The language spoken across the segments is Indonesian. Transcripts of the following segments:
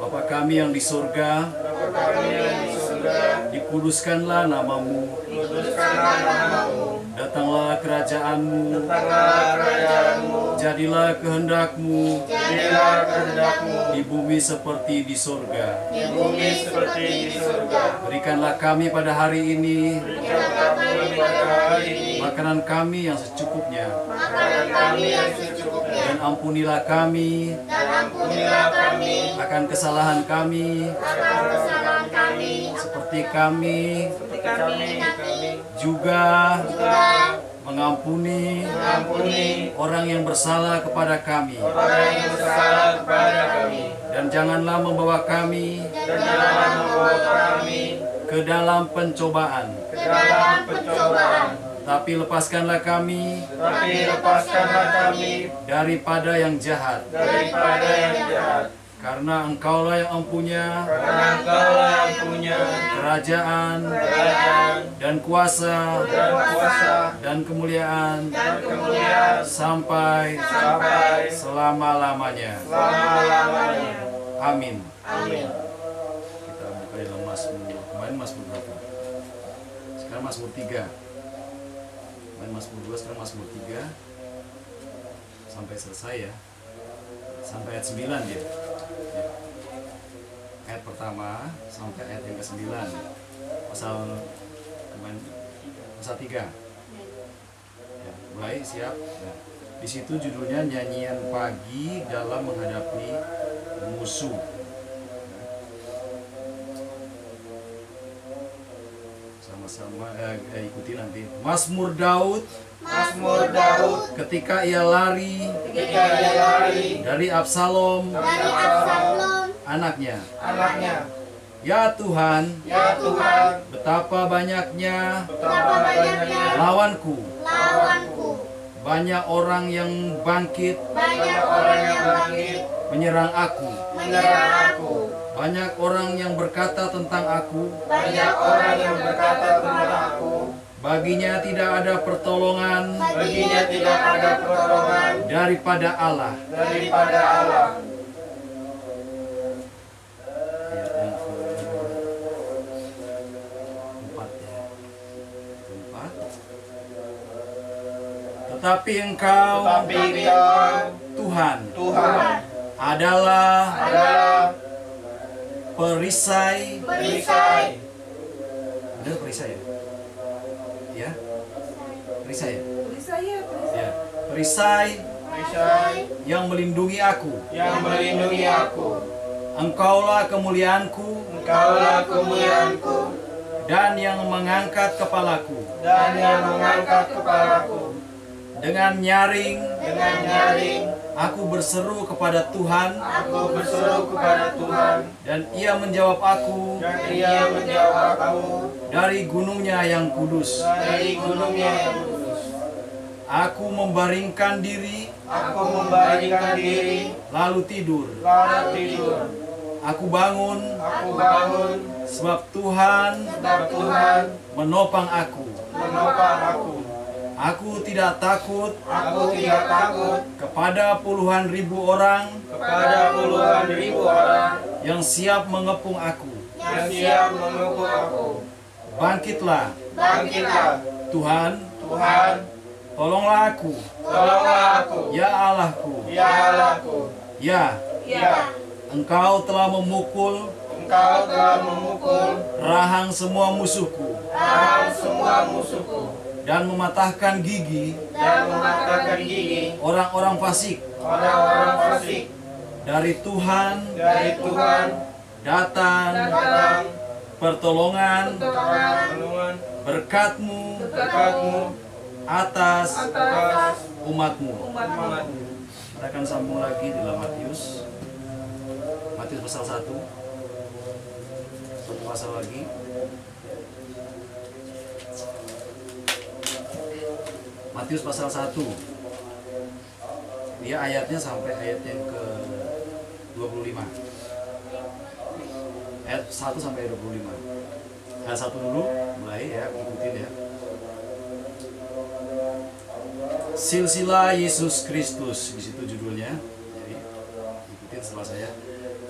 Bapa kami yang di surga, dikuduskanlah namamu, datanglah kerajaanmu, jadilah kehendakmu, di bumi seperti di surga. Berikanlah kami pada hari ini makanan kami yang secukupnya, dan ampunilah kami akan kesalahan kami, seperti kami juga mengampuni orang yang bersalah kepada kami. Dan janganlah membawa kami ke dalam pencobaan, tapi lepaskanlah kami daripada yang jahat. Karena Engkaulah yang empunya kerajaan dan kuasa dan kemuliaan sampai selama-lamanya. Amin. Kita buka dalam Mazmur. Kemarin Mazmur berapa? Sekarang Mazmur 3. Kemarin Mazmur 2, sekarang Mazmur 3. Sampai selesai ya. Sampai ayat 9 dia. Ya. Ayat pertama sampai ayat yang ke-9. Pasal 3. Ya, mulai siap. Nah, di situ judulnya nyanyian pagi dalam menghadapi musuh. Sama-sama ikuti nanti. Mazmur Daud. Ketika ia lari dari Absalom, anaknya. Ya Tuhan, betapa banyaknya lawanku. Banyak orang yang bangkit menyerang aku. Banyak orang yang berkata tentang aku. Baginya tidak ada pertolongan daripada Allah. Tetapi Engkau, Tuhan, adalah perisai. Benar perisai ya? Ya, perisai ya? Perisai yang melindungi aku. Engkaulah kemuliaanku, dan yang mengangkat kepalaku. Dengan nyaring, aku berseru kepada Tuhan, dan Ia menjawab aku, dari gunungnya yang kudus. Aku membaringkan diri, lalu tidur. Aku bangun, sebab Tuhan menopang aku. Aku tidak takut kepada puluhan ribu orang yang siap mengepung aku. Bangkitlah, Tuhan, tolonglah aku. Ya Allahku. Ya, Engkau telah memukul rahang semua musuhku. Dan mematahkan gigi orang-orang fasik. Dari Tuhan datang pertolongan, berkat-Mu atas umat-Mu. Kita akan sambung lagi dalam Matius. Matius pasal 1. Satu pasal lagi. Matius pasal 1. Dia ayatnya sampai ayat yang ke 25. Ayat 1 sampai 25. Ayat 1 dulu, mulai ya, ikutin ya. Silsilah Yesus Kristus, di situ judulnya. Jadi ikutin setelah saya.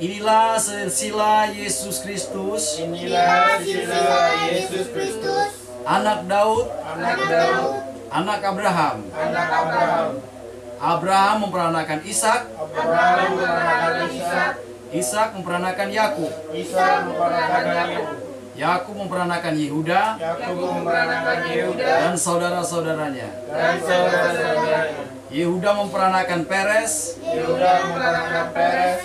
Inilah silsilah Yesus Kristus. Inilah silsilah Yesus Kristus. Anak Daud. Anak Daud. Anak Abraham. Anak Abraham. Abraham memperanakan Ishak. Abraham memperanakan Ishak. Ishak memperanakan Yakub. Ishak memperanakan Yakub. Yakub memperanakan Yehuda Yakub memperanakan Yehuda dan saudara-saudaranya. dan saudara-saudaranya. Yehuda memperanakan Peres Yehuda memperanakan Peres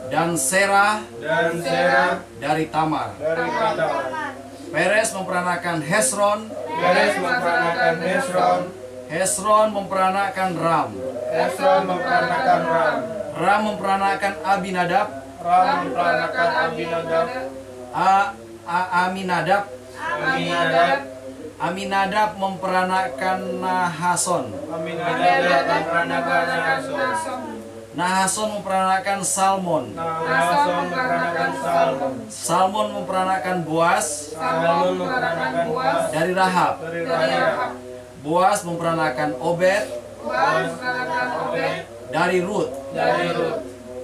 dan Serah dan Serah dari Tamar. dari Tamar. Peres memperanakan Hesron. Peres memperanakan Hesron. Hesron memperanakan Ram. Hesron memperanakan Ram. Ram memperanakan Abinadab. Ram memperanakan Abinadab. Aminadab. Aminadab. Aminadab memperanakan Nahason. Aminadab memperanakan Nahason. Nahason memperanakan Salmon. Nahason memperanakan Salmon. Salmon memperanakan Boas Salmon memperanakan Boas dari Rahab. dari Rahab. Boas memperanakan Obed Boas memperanakan Obed dari Rut. dari Rut.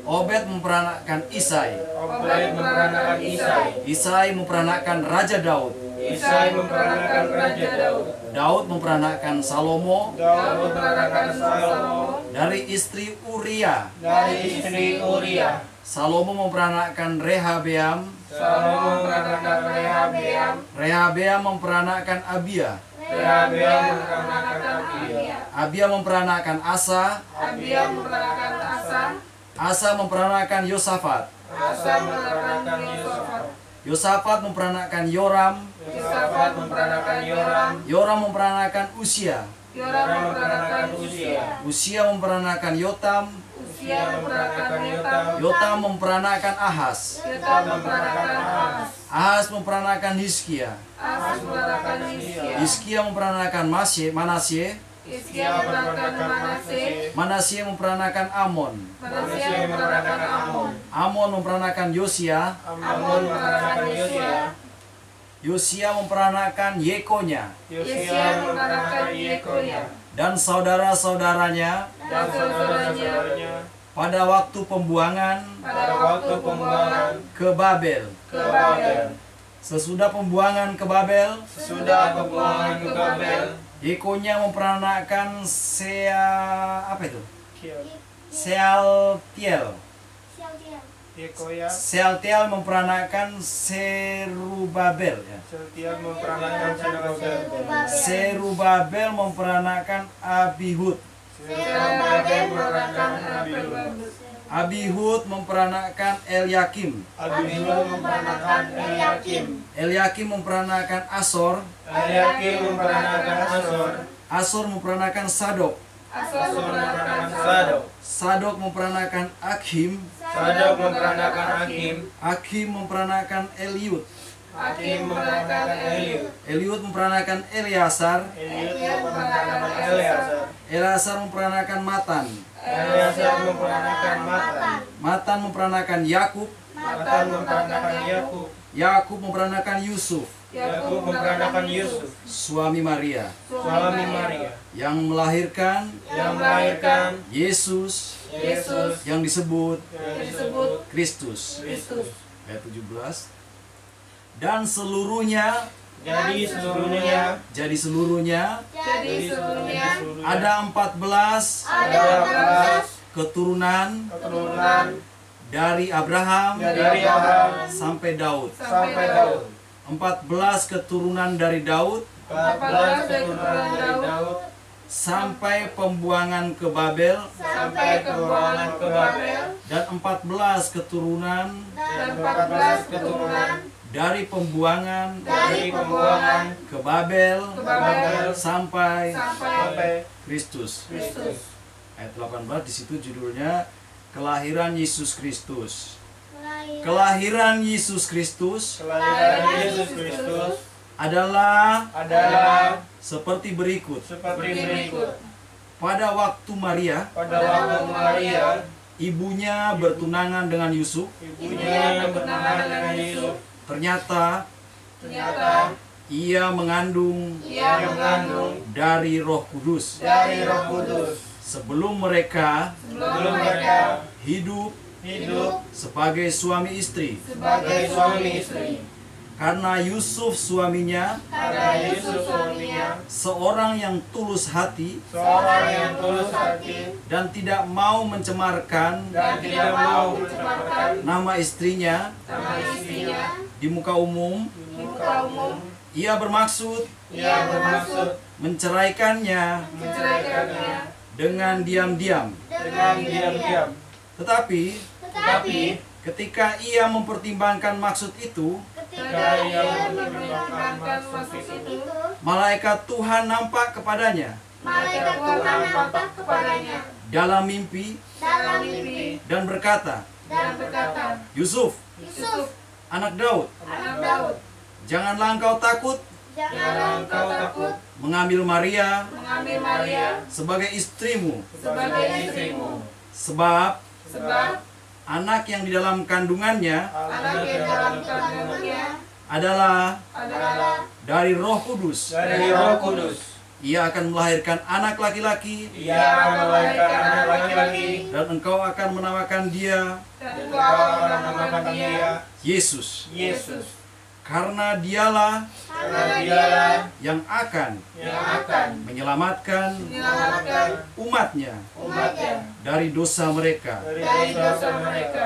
Obed memperanakan Isai. Obed memperanakan Isai. Isai memperanakan Raja Daud. Isai memperanakan Raja Daud. Daud memperanakan Salomo Daud memperanakan Salomo dari istri Uria. dari istri Uria. Salomo memperanakan Rehabeam. Salomo memperanakan Rehabeam. Rehabeam memperanakan Abia. Rehabeam memperanakan Abia. Abia memperanakan Asa. Abia memperanakan Asa. Asa memperanakan Yosafat. Asa memperanakan Yosafat. Yosafat memperanakan Yoram. Yosafat memperanakan Yoram. Yoram memperanakan Usia. Yoram memperanakan Usia. Usia memperanakan Yotam. Usia memperanakan Yotam. Yotam memperanakan Ahas. Yotam memperanakan Ahas. Ahas memperanakan Hizkia. Ahas memperanakan Hizkia. Hizkia memperanakan Manasye. Hizkia memperanakan Manasye. Manasye memperanakan Amon. Manasye memperanakan Amon. Amon memperanakan Yosia. Amon memperanakan Yosia. Yosia memperanakan Yekonya Yosia memperanakan Yekonya. dan saudara-saudaranya Dan saudara-saudaranya pada waktu pembuangan pada waktu pembuangan ke Babel. ke Babel. Sesudah pembuangan ke Babel, Sesudah pembuangan ke Babel, Yekonya memperanakan Sealtiel. Yekoya, Sealtiel memperanakan Serubabel. Ya. Sealtiel memperanakan Serubabel. Serubabel memperanakan Abihud. Serubabel memperanakan Abihud. Abihud memperanakan Eliakim. Abihud memperanakan Eliakim. Eliakim memperanakan Asor. Eliakim memperanakan Asor. Asor memperanakan Sadok. Asor memperanakan Sadok. Sadok memperanakan Akhim. Sadok memperanakan Hakim. Akhim memperanakan Eliud. Hakim memperanakan Eliud. Eliud memperanakan Eleazar. Eliud memperanakan Eleazar. Eleazar memperanakan Matan. Eleazar memperanakan Matan. Matan memperanakan Yakub. Matan memperanakan Yakub. Yakub memperanakan Yusuf, Yakub memperanakan Yusuf, suami Maria, suami Maria, yang melahirkan Yesus, yang disebut Kristus. Ayat 17. Dan seluruhnya, jadi seluruhnya ada 14 keturunan dari Abraham sampai Daud. 14 keturunan dari Daud sampai pembuangan ke Babel, dan 14 keturunan dari pembuangan ke Babel sampai Kristus. Ayat 18 di situ judulnya Kelahiran Yesus Kristus. Kelahiran Yesus Kristus Kelahiran Yesus Kristus adalah adalah seperti berikut. seperti berikut. Pada waktu Maria, Pada waktu Maria, ibunya bertunangan dengan Yusuf, ibunya bertunangan dengan Yusuf, ternyata ternyata ia mengandung ia mengandung dari Roh Kudus. dari Roh Kudus. Sebelum mereka Sebelum mereka hidup hidup sebagai suami istri, sebagai suami istri, karena Yusuf suaminya karena Yusuf suaminya seorang yang tulus hati seorang yang tulus hati dan tidak mau mencemarkan dan tidak mau mencemarkan nama istrinya nama istrinya di muka umum, di muka umum. ia bermaksud Ia bermaksud menceraikannya menceraikannya dengan diam-diam. dengan diam-diam. Tetapi Tetapi ketika ia mempertimbangkan maksud itu, ketika ia mempertimbangkan maksud itu, malaikat Tuhan nampak kepadanya Malaikat Tuhan nampak kepadanya dalam mimpi dalam mimpi dan berkata, dan berkata, "Yusuf, Yusuf, anak Daud, anak Daud, janganlah engkau takut janganlah engkau takut mengambil Maria mengambil Maria sebagai istrimu, sebagai istrimu, sebab sebab anak yang di dalam kandungannya anak yang dalam kandungannya adalah adalah dari Roh Kudus. dari Roh Kudus. Ia akan melahirkan anak laki-laki Ia akan melahirkan anak laki-laki dan engkau akan menamakan dia dan dan engkau kau akan akan menamakan dia Yesus, Yesus, karena dialah karena dialah yang akan yang akan menyelamatkan menyelamatkan umatnya umatnya dari dosa mereka. dari dosa mereka.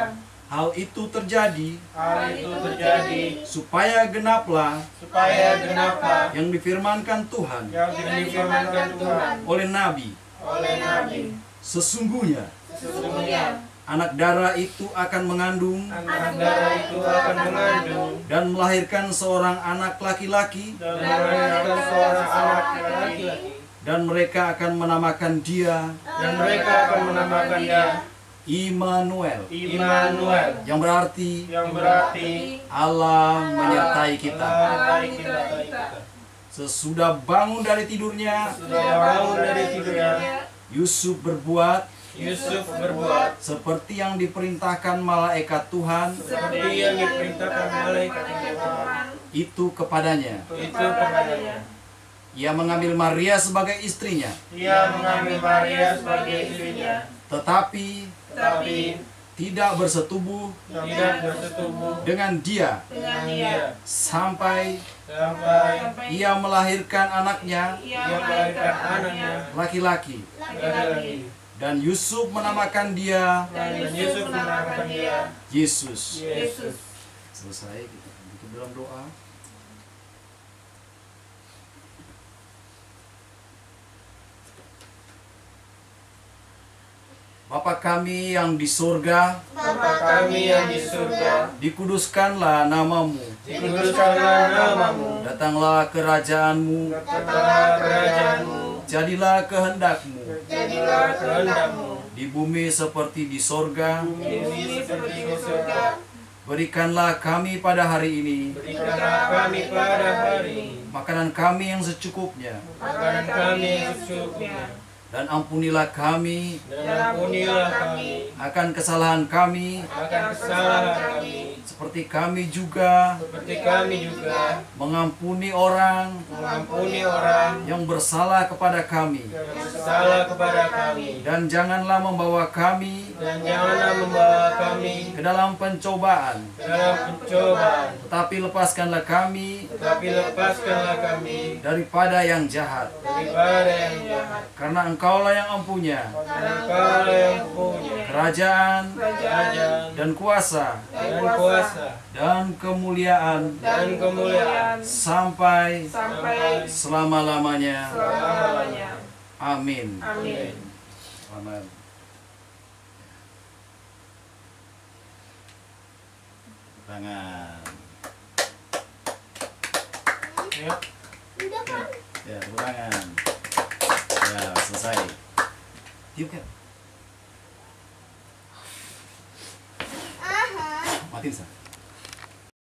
Hal itu terjadi Hal itu terjadi supaya genaplah supaya genaplah yang difirmankan Tuhan yang difirmankan Tuhan oleh Nabi. oleh Nabi. Sesungguhnya sesungguhnya anak darah itu akan mengandung Anak darah itu akan mengandung dan melahirkan seorang anak laki-laki, dan melahirkan seorang anak laki-laki, dan mereka akan menamakan dia dan mereka akan menamakan dia Immanuel, Immanuel, yang berarti yang berarti Allah menyertai kita. Allah menyertai kita. Sesudah bangun dari tidurnya, Sudah bangun dari tidurnya, Yusuf berbuat Yusuf berbuat seperti yang diperintahkan malaikat Tuhan seperti yang diperintahkan malaikat Tuhan itu kepadanya. itu kepadanya. Ia mengambil Maria sebagai istrinya, Ia mengambil Maria sebagai istrinya, tetapi tapi tidak bersetubuh tidak bersetubuh dengan dia dengan dengan dia dia sampai sampai ia melahirkan anaknya ia ia melahirkan anaknya laki-laki. laki-laki. Dan Yusuf menamakan dia Dan Yusuf menamakan dia Yesus. Yesus. Selesai, kita tutup dalam doa. Bapa kami yang di surga, Bapa kami yang di surga, dikuduskanlah namamu. dikuduskanlah namamu, Datanglah kerajaanmu, datanglah kerajaanmu, jadilah kehendakmu jadilah kehendakmu, di bumi seperti di sorga. bumi seperti di surga. Berikanlah kami pada hari ini Berikanlah kami pada hari ini makanan kami yang secukupnya, makanan kami yang secukupnya, dan ampunilah kami dan ampunilah kami akan kesalahan kami, akan kesalahan kami, seperti kami juga seperti kami juga mengampuni orang mengampuni orang yang bersalah kepada kami. yang bersalah kepada kami, Dan janganlah membawa kami dan janganlah membawa kami ke dalam pencobaan, ke dalam pencobaan, tetapi lepaskanlah kami tetapi lepaskanlah kami daripada yang jahat. daripada yang jahat. Karena engkaulah yang empunya Dan Engkau yang punya kerajaan kerajaan dan kuasa dan kuasa dan kemuliaan dan kemuliaan sampai sampai selama-lamanya. selama-lamanya. Amin. Amin. Selamat. Tangan. Ya. Udah kan? Ya, tepuk tangan. Ya, selesai. Tiup kan? Aha. Martin, Sa.